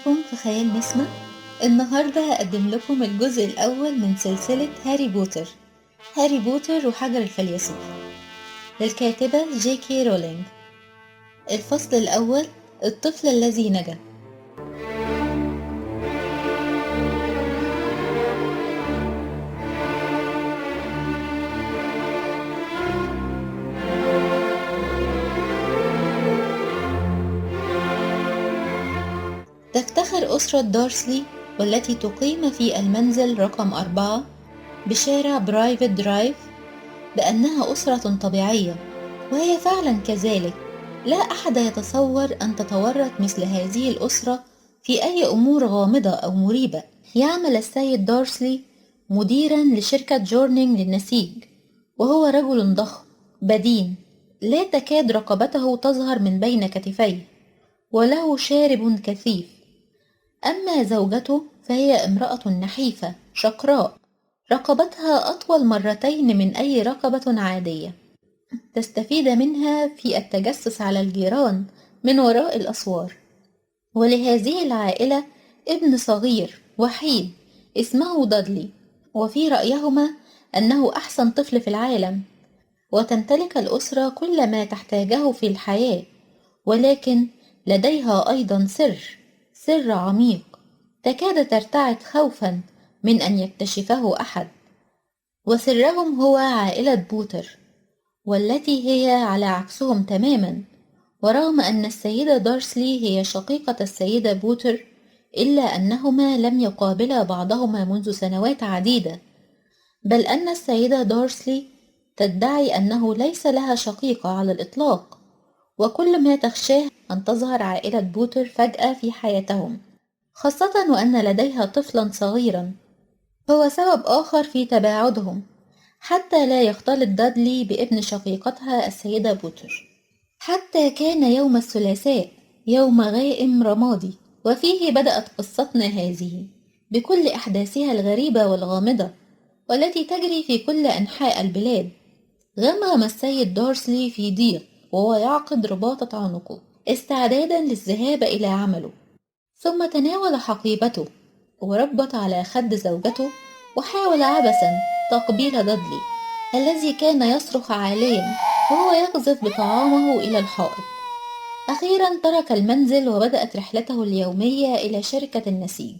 معاكم في خيال نسمة. النهاردة هقدم لكم الجزء الأول من سلسلة هاري بوتر. هاري بوتر وحجر الفيلسوف للكاتبة جي كي رولينج. الفصل الأول: الطفل الذي نجا. تفتخر أسرة دارسلي والتي تقيم في المنزل رقم 4 بشارع برايفت درايف بأنها أسرة طبيعية، وهي فعلا كذلك. لا أحد يتصور أن تتورط مثل هذه الأسرة في أي أمور غامضة أو مريبة. يعمل السيد دارسلي مديرا لشركة جورنينج للنسيج، وهو رجل ضخم بدين لا تكاد رقبته تظهر من بين كتفيه، وله شارب كثيف. أما زوجته فهي امرأة نحيفة شقراء، رقبتها أطول مرتين من أي رقبة عادية، تستفيد منها في التجسس على الجيران من وراء الأسوار. ولهذه العائلة ابن صغير وحيد اسمه دادلي، وفي رأيهما أنه أحسن طفل في العالم، وتمتلك الأسرة كل ما تحتاجه في الحياة. ولكن لديها أيضا سر عميق تكاد ترتعد خوفا من أن يكتشفه أحد، وسرهم هو عائلة بوتر، والتي هي على عكسهم تماما. ورغم أن السيدة دارسلي هي شقيقة السيدة بوتر، إلا أنهما لم يقابلا بعضهما منذ سنوات عديدة، بل أن السيدة دارسلي تدعي أنه ليس لها شقيقة على الإطلاق، وكل ما تخشاه أن تظهر عائلة بوتر فجأة في حياتهم، خاصة وأن لديها طفلا صغيرا هو سبب آخر في تباعدهم، حتى لا يختلط دادلي بابن شقيقتها السيدة بوتر. حتى كان يوم الثلاثاء يوم غائم رمادي، وفيه بدأت قصتنا هذه بكل أحداثها الغريبة والغامضة والتي تجري في كل أنحاء البلاد. غمغم السيد دارسلي في ضيق وهو يعقد رباطة عنقه استعدادا للذهاب إلى عمله، ثم تناول حقيبته وربط على خد زوجته، وحاول عبثا تقبيل دادلي الذي كان يصرخ عاليا وهو يقذف بطعامه إلى الحائط. أخيرا ترك المنزل وبدأت رحلته اليومية إلى شركة النسيج.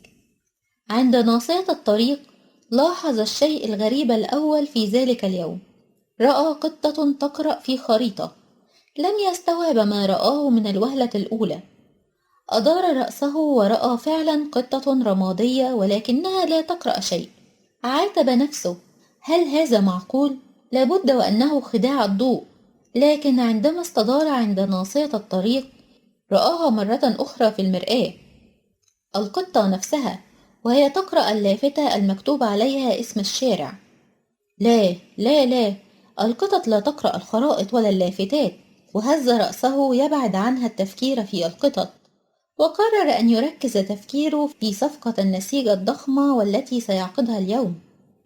عند ناصية الطريق لاحظ الشيء الغريب الأول في ذلك اليوم: رأى قطة تقرأ في خريطة. لم يستوعب ما رآه من الوهلة الأولى. أدار رأسه ورأى فعلا قطة رمادية ولكنها لا تقرأ شيء. عاتب نفسه: هل هذا معقول؟ لابد وأنه خداع الضوء. لكن عندما استدار عند ناصية الطريق رآها مرة أخرى في المرآة، القطة نفسها، وهي تقرأ اللافتة المكتوب عليها اسم الشارع. لا لا لا، القطط لا تقرأ الخرائط ولا اللافتات. وهز رأسه يبعد عنها التفكير في القطط، وقرر أن يركز تفكيره في صفقة النسيج الضخمة والتي سيعقدها اليوم.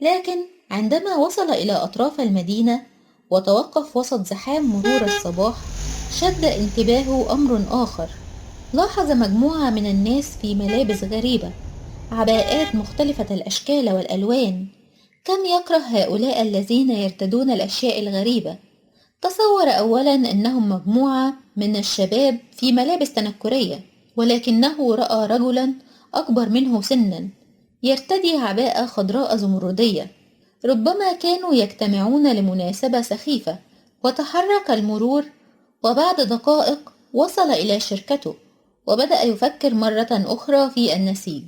لكن عندما وصل إلى أطراف المدينة وتوقف وسط زحام مرور الصباح، شد انتباهه أمر آخر. لاحظ مجموعة من الناس في ملابس غريبة، عباءات مختلفة الأشكال والألوان. كم يكره هؤلاء الذين يرتدون الأشياء الغريبة. تصور أولا أنهم مجموعة من الشباب في ملابس تنكرية، ولكنه رأى رجلا أكبر منه سنا يرتدي عباءة خضراء زمردية. ربما كانوا يجتمعون لمناسبة سخيفة. وتحرك المرور، وبعد دقائق وصل إلى شركته، وبدأ يفكر مرة أخرى في النسيج.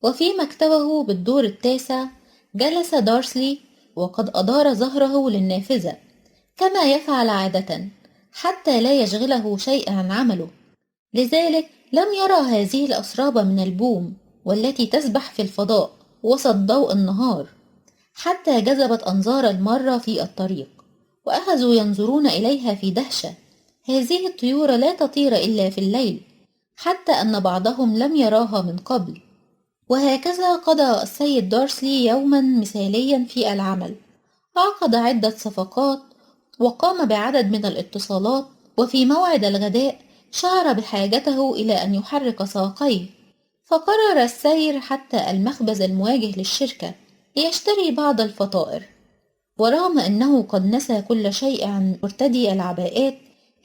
وفي مكتبه بالدور التاسع جلس دارسلي، وقد أدار ظهره للنافذة كما يفعل عادة حتى لا يشغله شيء عن عمله. لذلك لم يرى هذه الأسراب من البوم والتي تسبح في الفضاء وسط ضوء النهار، حتى جذبت أنظار المارة في الطريق، وأخذوا ينظرون إليها في دهشة. هذه الطيور لا تطير إلا في الليل، حتى أن بعضهم لم يراها من قبل. وهكذا قضى السيد دارسلي يوما مثاليا في العمل. عقد عدة صفقات، وقام بعدد من الاتصالات، وفي موعد الغداء شعر بحاجته إلى أن يحرك ساقيه، فقرر السير حتى المخبز المواجه للشركة ليشتري بعض الفطائر. ورغم أنه قد نسى كل شيء عن مرتدي العباءات،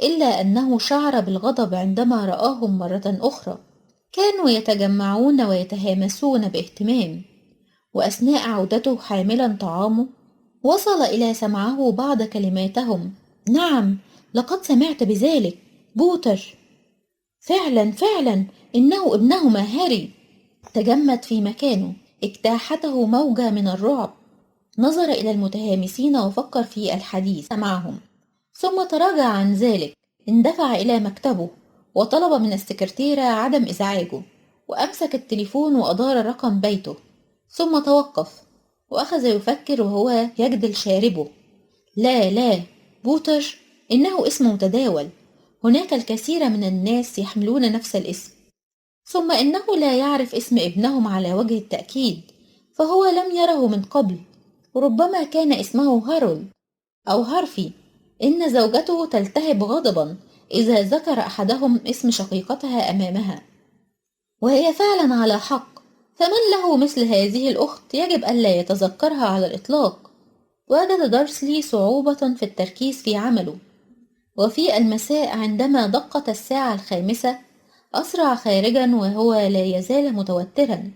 إلا أنه شعر بالغضب عندما رآهم مرة أخرى. كانوا يتجمعون ويتهامسون باهتمام، وأثناء عودته حاملا طعامه وصل إلى سمعه بعض كلماتهم: نعم، لقد سمعت بذلك، بوتر. فعلا فعلا، إنه ابنهما هاري. تجمد في مكانه، اجتاحته موجة من الرعب. نظر إلى المتهامسين وفكر في الحديث معهم، ثم تراجع عن ذلك. اندفع إلى مكتبه وطلب من السكرتيرة عدم إزعاجه، وأمسك التليفون وأدار رقم بيته. ثم توقف وأخذ يفكر وهو يجدل شاربه: لا لا، بوتر إنه اسم متداول، هناك الكثير من الناس يحملون نفس الاسم. ثم إنه لا يعرف اسم ابنهم على وجه التأكيد، فهو لم يره من قبل. ربما كان اسمه هارولد أو هارفي. إن زوجته تلتهب غضبا إذا ذكر أحدهم اسم شقيقتها أمامها، وهي فعلا على حق. فمن له مثل هذه الأخت يجب ألا يتذكرها على الإطلاق. وجد دارسلي صعوبة في التركيز في عمله، وفي المساء عندما دقت الساعة 5 أسرع خارجا وهو لا يزال متوترا،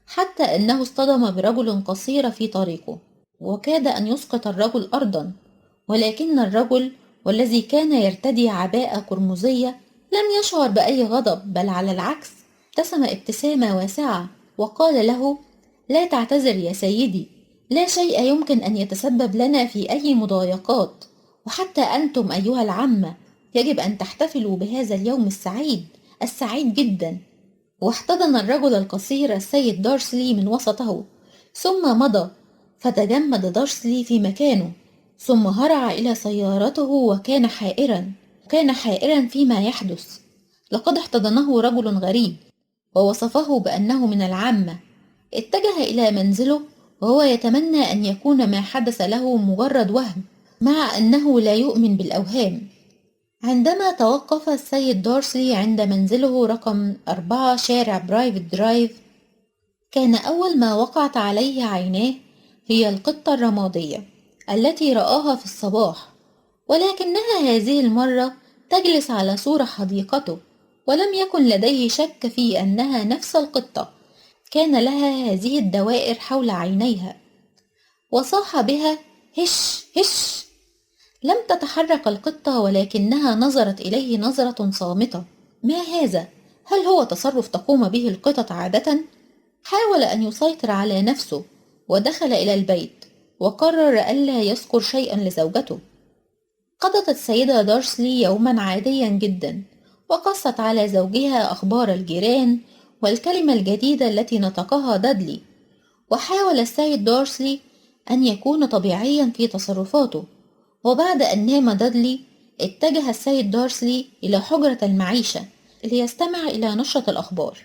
حتى أنه اصطدم برجل قصير في طريقه وكاد أن يسقط الرجل أرضا. ولكن الرجل، والذي كان يرتدي عباءة قرمزية، لم يشعر بأي غضب، بل على العكس ابتسم ابتسامة واسعة وقال له: لا تعتذر يا سيدي، لا شيء يمكن أن يتسبب لنا في أي مضايقات، وحتى أنتم أيها العمة يجب أن تحتفلوا بهذا اليوم السعيد السعيد جدا. واحتضن الرجل القصير السيد دارسلي من وسطه، ثم مضى. فتجمد دارسلي في مكانه، ثم هرع إلى سيارته وكان حائرا فيما يحدث. لقد احتضنه رجل غريب ووصفه بأنه من العامة. اتجه إلى منزله وهو يتمنى أن يكون ما حدث له مجرد وهم، مع أنه لا يؤمن بالأوهام. عندما توقف السيد دارسلي عند منزله رقم 4 شارع برايفت درايف، كان أول ما وقعت عليه عيناه هي القطة الرمادية التي رآها في الصباح، ولكنها هذه المرة تجلس على سور حديقته، ولم يكن لديه شك في أنها نفس القطة. كان لها هذه الدوائر حول عينيها، وصاح بها: هش هش. لم تتحرك القطة، ولكنها نظرت إليه نظرة صامتة. ما هذا؟ هل هو تصرف تقوم به القطط عادة؟ حاول أن يسيطر على نفسه ودخل إلى البيت، وقرر ألا يذكر شيئا لزوجته. قضت السيدة دارسلي يوما عاديا جدا، وقصت على زوجها أخبار الجيران والكلمة الجديدة التي نطقها دادلي. وحاول السيد دارسلي أن يكون طبيعيا في تصرفاته. وبعد أن نام دادلي، اتجه السيد دارسلي إلى حجرة المعيشة ليستمع إلى نشرة الأخبار،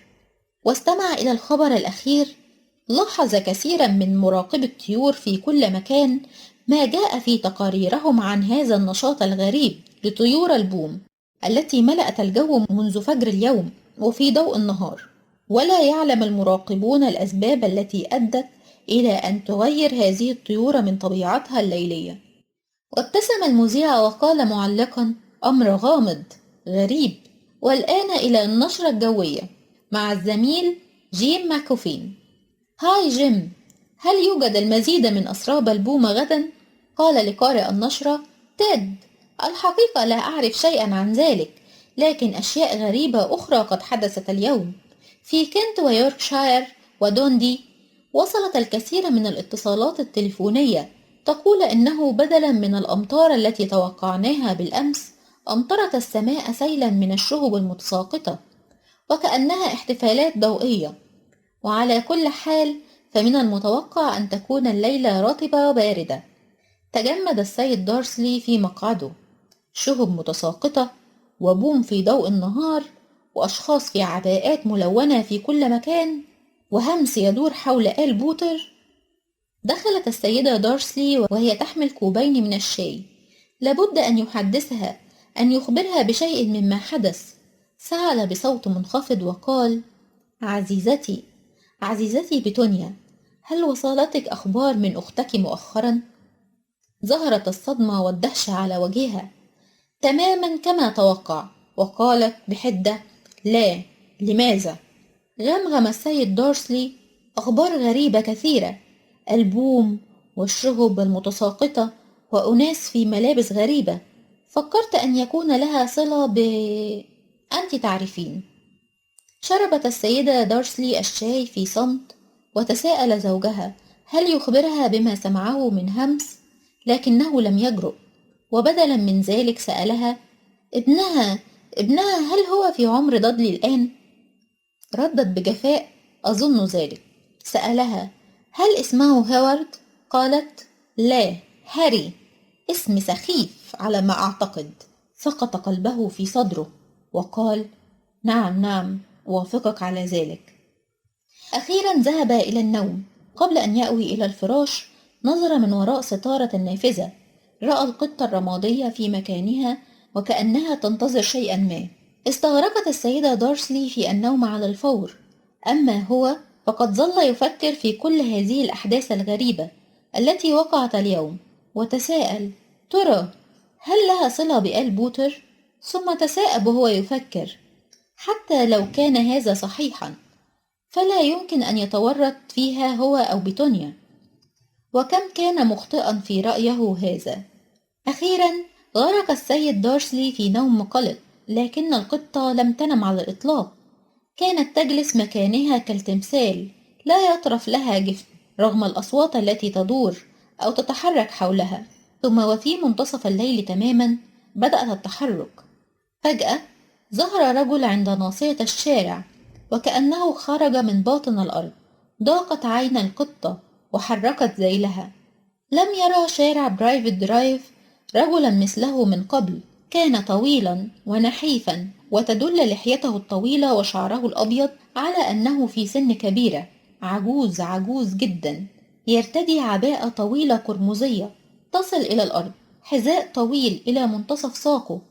واستمع إلى الخبر الأخير. لاحظ كثيرا من مراقبي الطيور في كل مكان ما جاء في تقاريرهم عن هذا النشاط الغريب لطيور البوم التي ملأت الجو منذ فجر اليوم وفي ضوء النهار. ولا يعلم المراقبون الأسباب التي أدت إلى أن تغير هذه الطيور من طبيعتها الليلية. وابتسم المذيع وقال معلقا: أمر غامض غريب. والآن إلى النشرة الجوية مع الزميل جيم ماكوفين. هاي جيم، هل يوجد المزيد من أسراب البومة غدا؟ قال لقارئ النشرة تيد: الحقيقة لا أعرف شيئا عن ذلك، لكن أشياء غريبة أخرى قد حدثت اليوم في كنت ويوركشاير ودوندي. وصلت الكثير من الاتصالات التليفونية تقول إنه بدلا من الأمطار التي توقعناها بالأمس، أمطرت السماء سيلا من الشهب المتساقطة، وكأنها احتفالات ضوئية. وعلى كل حال، فمن المتوقع أن تكون الليلة رطبة وباردة. تجمد السيد دارسلي في مقعده، شهب متساقطة وبوم في ضوء النهار وأشخاص في عباءات ملونة في كل مكان، وهمس يدور حول آل بوتر. دخلت السيدة دارسلي وهي تحمل كوبين من الشاي. لابد أن يحدثها، أن يخبرها بشيء مما حدث. سأل بصوت منخفض وقال: عزيزتي، عزيزتي بتونيا، هل وصلتك أخبار من أختك مؤخرا؟ ظهرت الصدمة والدهشة على وجهها تماما كما توقع، وقالت بحدة: لا. لماذا؟ غمغم السيد دارسلي: أخبار غريبة كثيرة، ألبوم والشهب المتساقطة وأناس في ملابس غريبة. فكرت أن يكون لها صلة أنت تعرفين. شربت السيدة دارسلي الشاي في صمت، وتساءل زوجها هل يخبرها بما سمعه من همس، لكنه لم يجرؤ، وبدلا من ذلك سألها: ابنها هل هو في عمر دادلي الآن؟ ردت بجفاء: أظن ذلك. سألها: هل اسمه هوارد؟ قالت: لا، هاري. اسم سخيف على ما أعتقد. سقط قلبه في صدره وقال: نعم نعم، أوافقك على ذلك. أخيرا ذهب إلى النوم. قبل أن يأوي إلى الفراش نظر من وراء ستارة النافذة، رأى القطة الرمادية في مكانها وكأنها تنتظر شيئا ما. استغرقت السيدة دارسلي في النوم على الفور، أما هو فقد ظل يفكر في كل هذه الأحداث الغريبة التي وقعت اليوم، وتساءل: ترى هل لها صلة بآل بوتر؟ ثم تساءب وهو يفكر: حتى لو كان هذا صحيحا فلا يمكن أن يتورط فيها هو أو بتونيا، وكم كان مخطئا في رأيه هذا. أخيرا غرق السيد دارسلي في نوم قلق، لكن القطة لم تنم على الإطلاق. كانت تجلس مكانها كالتمثال، لا يطرف لها جفن رغم الأصوات التي تدور أو تتحرك حولها. ثم وفي منتصف الليل تماما بدأت التحرك. فجأة ظهر رجل عند ناصية الشارع، وكأنه خرج من باطن الأرض. ضاقت عين القطة وحركت ذيلها. لم يرى شارع برايفت درايف رجلا مثله من قبل. كان طويلا ونحيفا، وتدل لحيته الطويلة وشعره الأبيض على أنه في سن كبيرة، عجوز جدا. يرتدي عباءة طويلة قرمزية تصل إلى الأرض، حذاء طويل إلى منتصف ساقه،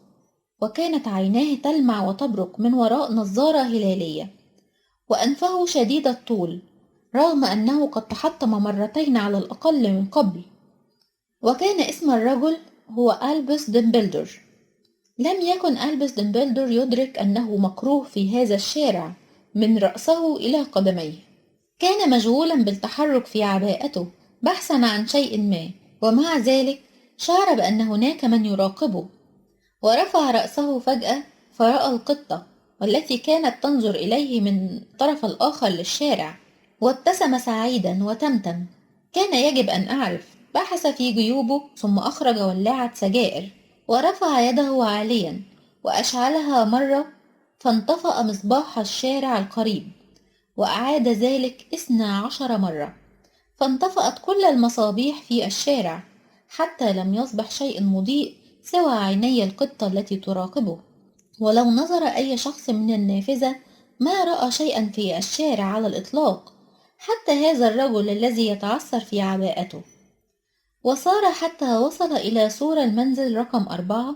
وكانت عيناه تلمع وتبرق من وراء نظارة هلالية، وأنفه شديد الطول رغم أنه قد تحطم مرتين على الأقل من قبل. وكان اسم الرجل هو ألبس دمبلدور. لم يكن ألبس دمبلدور يدرك أنه مكروه في هذا الشارع من رأسه إلى قدميه. كان مشغولا بالتحرك في عباءته بحثا عن شيء ما، ومع ذلك شعر بأن هناك من يراقبه، ورفع رأسه فجأة فرأى القطة والتي كانت تنظر إليه من الطرف الآخر للشارع، وابتسم سعيدا وتمتم: كان يجب أن أعرف. بحث في جيوبه ثم أخرج ولاعة سجائر ورفع يده عاليا وأشعلها مرة، فانطفأ مصباح الشارع القريب، وأعاد ذلك 12 مرة، فانطفأت كل المصابيح في الشارع حتى لم يصبح شيء مضيء سوى عيني القطة التي تراقبه. ولو نظر أي شخص من النافذة ما رأى شيئا في الشارع على الإطلاق، حتى هذا الرجل الذي يتعثر في عباءته. وصار حتى وصل إلى سور المنزل رقم 4،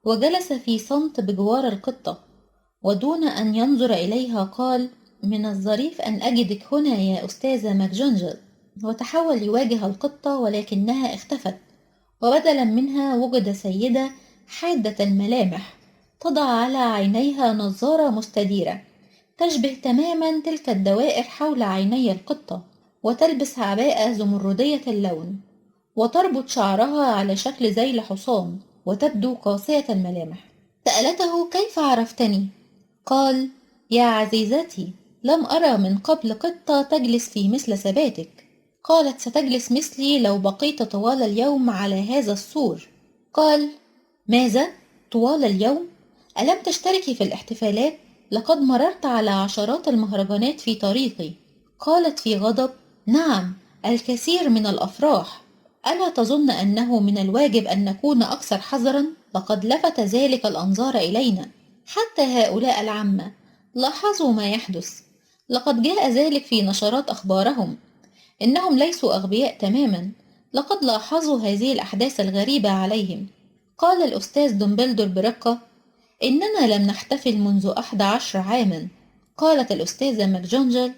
وجلس في صمت بجوار القطة، ودون أن ينظر إليها قال: من الظريف أن أجدك هنا يا أستاذة ماكجونجل. وتحول يواجه القطة، ولكنها اختفت، وبدلا منها وجد سيدة حادة الملامح تضع على عينيها نظارة مستديرة تشبه تماما تلك الدوائر حول عيني القطة، وتلبس عباءة زمردية اللون، وتربط شعرها على شكل ذيل حصان، وتبدو قاسية الملامح. سألته: كيف عرفتني؟ قال: يا عزيزتي، لم أرى من قبل قطة تجلس في مثل ثباتك. قالت: ستجلس مثلي لو بقيت طوال اليوم على هذا السور. قال: ماذا؟ طوال اليوم؟ ألم تشتركي في الاحتفالات؟ لقد مررت على عشرات المهرجانات في طريقي. قالت في غضب: نعم، الكثير من الأفراح. ألا تظن أنه من الواجب أن نكون أكثر حذرا؟ لقد لفت ذلك الأنظار إلينا، حتى هؤلاء العامة لاحظوا ما يحدث. لقد جاء ذلك في نشرات أخبارهم. إنهم ليسوا أغبياء تماما، لقد لاحظوا هذه الأحداث الغريبة عليهم. قال الأستاذ دمبلدور برقة: إننا لم نحتفل منذ 11 عاما. قالت الأستاذة ماكجونجل: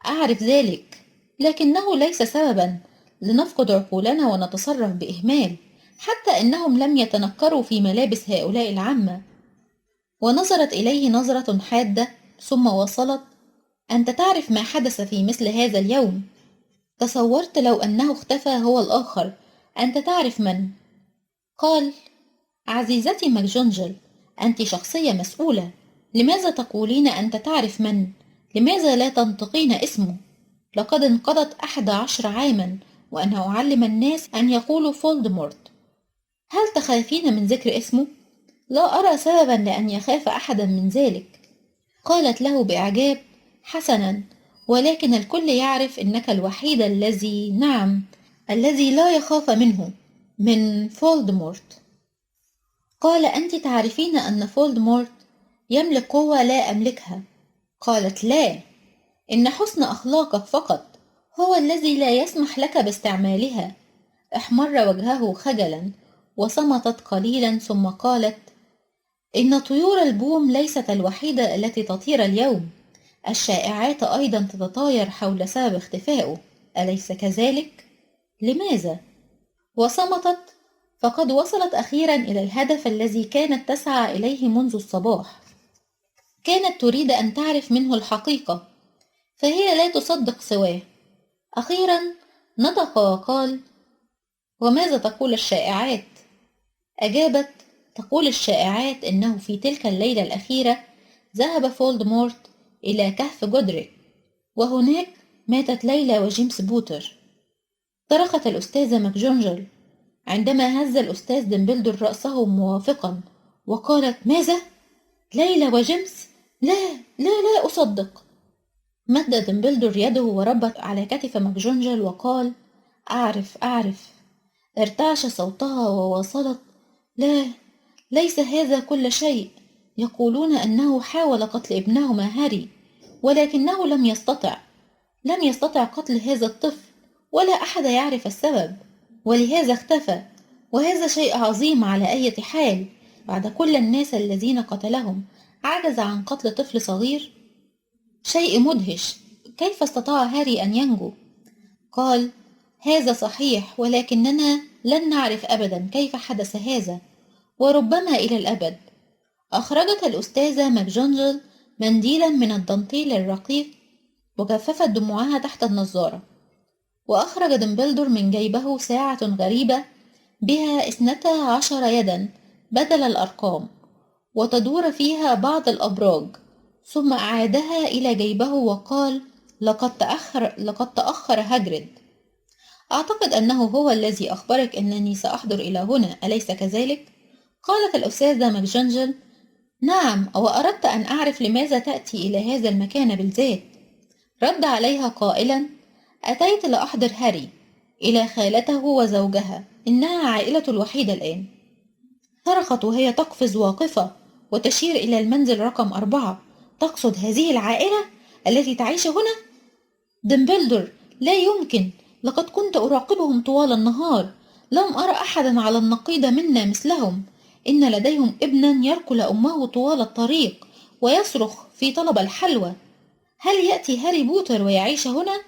أعرف ذلك، لكنه ليس سببا لنفقد عقولنا ونتصرف بإهمال، حتى إنهم لم يتنكروا في ملابس هؤلاء العامة. ونظرت إليه نظرة حادة ثم واصلت: أنت تعرف ما حدث في مثل هذا اليوم. تصورت لو أنه اختفى هو الآخر، أنت تعرف من. قال: عزيزتي ماكجونجل، أنت شخصية مسؤولة، لماذا تقولين أنت تعرف من؟ لماذا لا تنطقين اسمه؟ لقد انقضت 11 عاما وأنا أعلم الناس أن يقولوا فولدمورت. هل تخافين من ذكر اسمه؟ لا أرى سببا لأن يخاف أحدا من ذلك. قالت له بإعجاب: حسنا، ولكن الكل يعرف أنك الوحيد الذي، نعم، الذي لا يخاف منه، من فولدمورت. قال: أنت تعرفين أن فولدمورت يملك قوة لا أملكها. قالت: لا، إن حسن أخلاقك فقط هو الذي لا يسمح لك باستعمالها. احمر وجهه خجلا وصمتت قليلا ثم قالت: إن طيور البوم ليست الوحيدة التي تطير اليوم، الشائعات أيضا تتطاير حول سبب اختفائه، أليس كذلك؟ لماذا؟ وصمتت، فقد وصلت أخيرا إلى الهدف الذي كانت تسعى إليه منذ الصباح. كانت تريد أن تعرف منه الحقيقة، فهي لا تصدق سواه. أخيرا نطق وقال: وماذا تقول الشائعات؟ أجابت: تقول الشائعات إنه في تلك الليلة الأخيرة ذهب فولدمورت إلى كهف جودريك، وهناك ماتت ليلى وجيمس بوتر. صرخت الأستاذة ماكجونجل عندما هز الأستاذ دمبلدور رأسه موافقا، وقالت: ماذا؟ ليلى وجيمس؟ لا لا لا أصدق. مد دمبلدور يده وربط على كتف ماكجونجل وقال: أعرف أعرف. ارتعش صوتها وواصلت: لا، ليس هذا كل شيء. يقولون أنه حاول قتل ابنهما هاري، ولكنه لم يستطع قتل هذا الطفل، ولا أحد يعرف السبب، ولهذا اختفى. وهذا شيء عظيم على أي حال، بعد كل الناس الذين قتلهم عجز عن قتل طفل صغير. شيء مدهش، كيف استطاع هاري أن ينجو؟ قال: هذا صحيح، ولكننا لن نعرف أبدا كيف حدث هذا، وربما إلى الأبد. أخرجت الأستاذة ماكجونجل منديلا من الدانتيل الرقيق وجففت دموعها تحت النظارة، وأخرج دمبلدور من جيبه ساعة غريبة بها 12 يدا بدل الأرقام، وتدور فيها بعض الأبراج، ثم أعادها إلى جيبه وقال: لقد تأخر هاجريد. أعتقد أنه هو الذي أخبرك أنني سأحضر إلى هنا، أليس كذلك؟ قالت الأستاذة ماكجونجل: نعم، وأردت أن أعرف لماذا تأتي إلى هذا المكان بالذات. رد عليها قائلا: أتيت لأحضر هاري إلى خالته وزوجها، إنها عائلة الوحيدة الآن. صرخت وهي تقفز واقفة وتشير إلى المنزل رقم 4. تقصد هذه العائلة التي تعيش هنا؟ دمبلدور، لا يمكن، لقد كنت أراقبهم طوال النهار، لم أرى أحدا على النقيض منا مثلهم. إن لديهم ابنا يركل أمه طوال الطريق ويصرخ في طلب الحلوى. هل يأتي هاري بوتر ويعيش هنا؟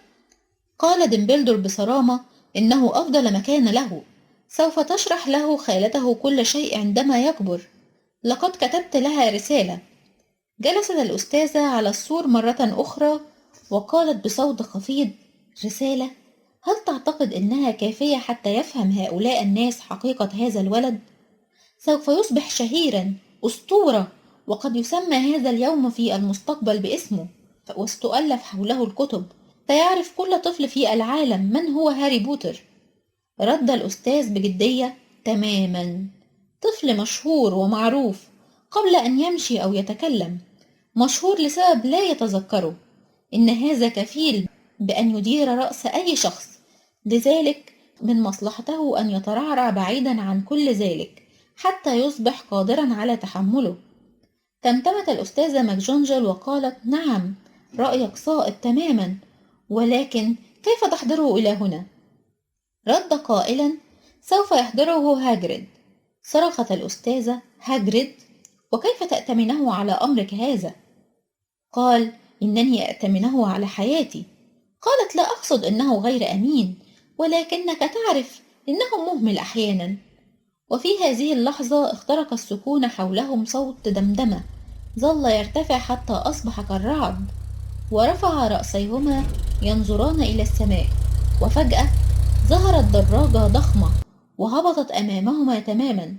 قال دمبلدور بصرامة: إنه أفضل مكان له، سوف تشرح له خالته كل شيء عندما يكبر. لقد كتبت لها رسالة. جلست الأستاذة على السور مرة أخرى وقالت بصوت خفيض: رسالة؟ هل تعتقد إنها كافية حتى يفهم هؤلاء الناس حقيقة هذا الولد؟ سوف يصبح شهيرا، أسطورة، وقد يسمى هذا اليوم في المستقبل باسمه، وستؤلف حوله الكتب. سيعرف كل طفل في العالم من هو هاري بوتر. رد الأستاذ بجدية: تماما، طفل مشهور ومعروف قبل أن يمشي أو يتكلم، مشهور لسبب لا يتذكره. إن هذا كفيل بأن يدير رأس أي شخص، لذلك من مصلحته أن يترعرع بعيدا عن كل ذلك حتى يصبح قادرا على تحمله. تمتمت الأستاذة ماكجونجل وقالت: نعم، رأيك صائب تماما، ولكن كيف تحضره إلى هنا؟ رد قائلا: سوف يحضره هاجريد. صرخت الأستاذة: هاجريد؟ وكيف تأتمنه على أمرك هذا؟ قال: إنني أأتمنه على حياتي. قالت: لا أقصد أنه غير أمين، ولكنك تعرف إنه مهمل أحيانا. وفي هذه اللحظة اخترق السكون حولهم صوت دمدمة ظل يرتفع حتى أصبح كالرعد، ورفع رأسيهما ينظران إلى السماء، وفجأة ظهرت دراجة ضخمة وهبطت أمامهما تماما.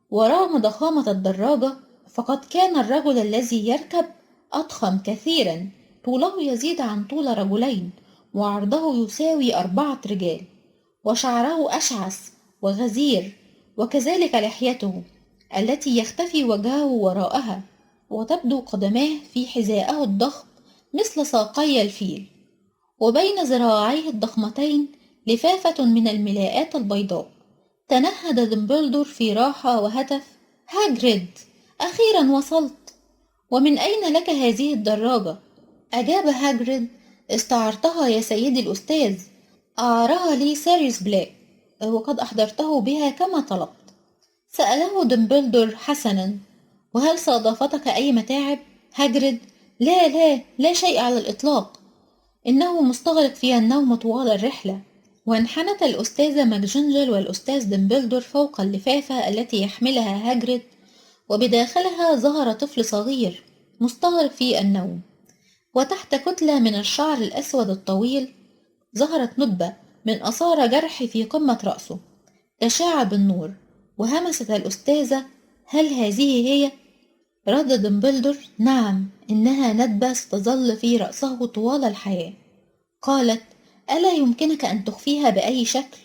ورغم ضخامة الدراجة فقد كان الرجل الذي يركب أضخم كثيرا، طوله يزيد عن طول رجلين، وعرضه يساوي 4 رجال، وشعره أشعث وغزير، وكذلك لحيته التي يختفي وجهه وراءها، وتبدو قدماه في حذائه الضخم مثل ساقي الفيل، وبين ذراعيه الضخمتين لفافة من الملاءات البيضاء. تنهد دمبلدور في راحة وهتف: هاجريد، أخيرا وصلت! ومن أين لك هذه الدراجة؟ أجاب هاجريد: استعرتها يا سيدي الأستاذ، أعارها لي سيريوس بلاك، وقد أحضرته بها كما طلبت. سأله دمبلدور: حسنا، وهل صادفتك أي متاعب؟ هاجريد: لا لا لا شيء على الإطلاق، إنه مستغرق في النوم طوال الرحلة. وانحنت الأستاذة ماكجونجل والأستاذ دمبلدور فوق اللفافة التي يحملها هاجريد، وبداخلها ظهر طفل صغير مستغرق في النوم، وتحت كتلة من الشعر الأسود الطويل ظهرت ندبة من آثار جرح في قمة رأسه تشع بالنور. وهمست الأستاذة: هل هذه هي؟ رد دمبلدور: نعم، إنها ندبة ستظل في رأسه طوال الحياة. قالت: ألا يمكنك أن تخفيها بأي شكل؟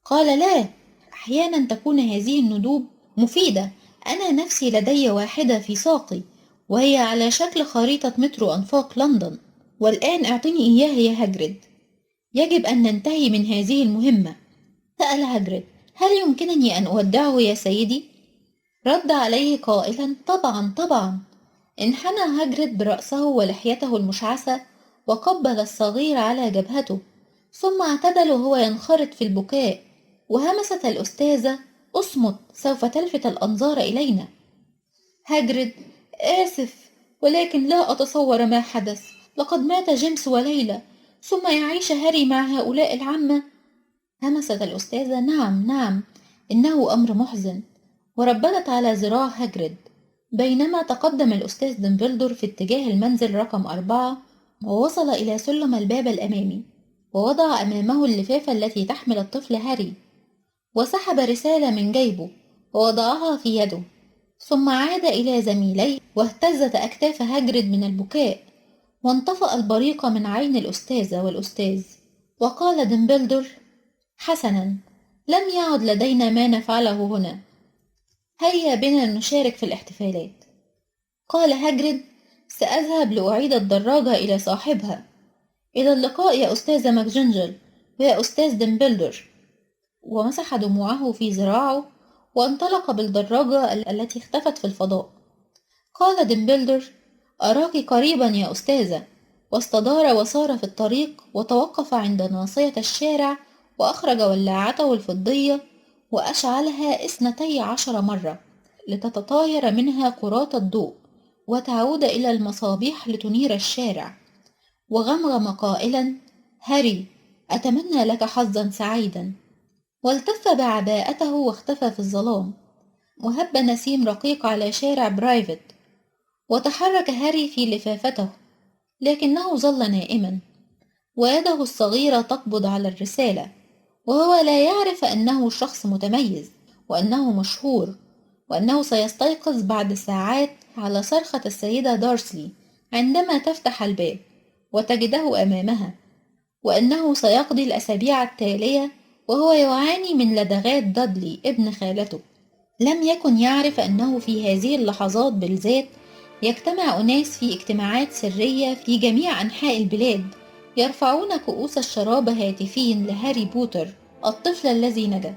قال: لا، أحيانا تكون هذه الندوب مفيدة. أنا نفسي لدي واحدة في ساقي، وهي على شكل خريطة مترو أنفاق لندن. والآن اعطني إياها يا هاجريد، يجب أن ننتهي من هذه المهمة. سأل هاجريد: هل يمكنني أن أودعه يا سيدي؟ رد عليه قائلا: طبعا طبعا. انحنى هاجريد برأسه ولحيته المشعثة وقبل الصغير على جبهته، ثم اعتدل وهو ينخرط في البكاء. وهمست الأستاذة: اصمت، سوف تلفت الأنظار إلينا. هاجريد: آسف، ولكن لا أتصور ما حدث. لقد مات جيمس وليلى، ثم يعيش هاري مع هؤلاء العمة. همست الأستاذة: نعم نعم، إنه أمر محزن. وربلت على ذراع هاجريد، بينما تقدم الأستاذ دمبلدور في اتجاه المنزل رقم 4، ووصل إلى سلم الباب الأمامي، ووضع أمامه اللفافة التي تحمل الطفل هاري، وسحب رسالة من جيبه ووضعها في يده، ثم عاد إلى زميليه، واهتزت أكتاف هاجريد من البكاء، وانطفأ البريق من عين الأستاذة والأستاذ. وقال دمبلدور: حسنا، لم يعد لدينا ما نفعله هنا، هيا بنا نشارك في الاحتفالات. قال هاجريد: سأذهب لأعيد الدراجة إلى صاحبها. إلى اللقاء يا أستاذة ماكجونجل ويا أستاذ دمبلدور. ومسح دموعه في ذراعه وانطلق بالدراجة التي اختفت في الفضاء. قال دمبلدور: أراك قريبا يا أستاذة. واستدار وسار في الطريق، وتوقف عند ناصية الشارع، وأخرج ولاعته الفضية وأشعلها 12 مرة لتتطاير منها كرات الضوء وتعود إلى المصابيح لتنير الشارع، وغمغم قائلا: هاري، أتمنى لك حظا سعيدا. والتف بعباءته واختفى في الظلام، وهب نسيم رقيق على شارع برايفت. وتحرك هاري في لفافته، لكنه ظل نائما، ويده الصغيرة تقبض على الرسالة، وهو لا يعرف أنه شخص متميز، وأنه مشهور، وأنه سيستيقظ بعد ساعات على صرخة السيدة دارسلي عندما تفتح الباب وتجده أمامها، وأنه سيقضي الأسابيع التالية وهو يعاني من لدغات دادلي ابن خالته. لم يكن يعرف أنه في هذه اللحظات بالذات يجتمع أناس في اجتماعات سرية في جميع أنحاء البلاد، يرفعون كؤوس الشراب هاتفين لهاري بوتر الطفل الذي نجا.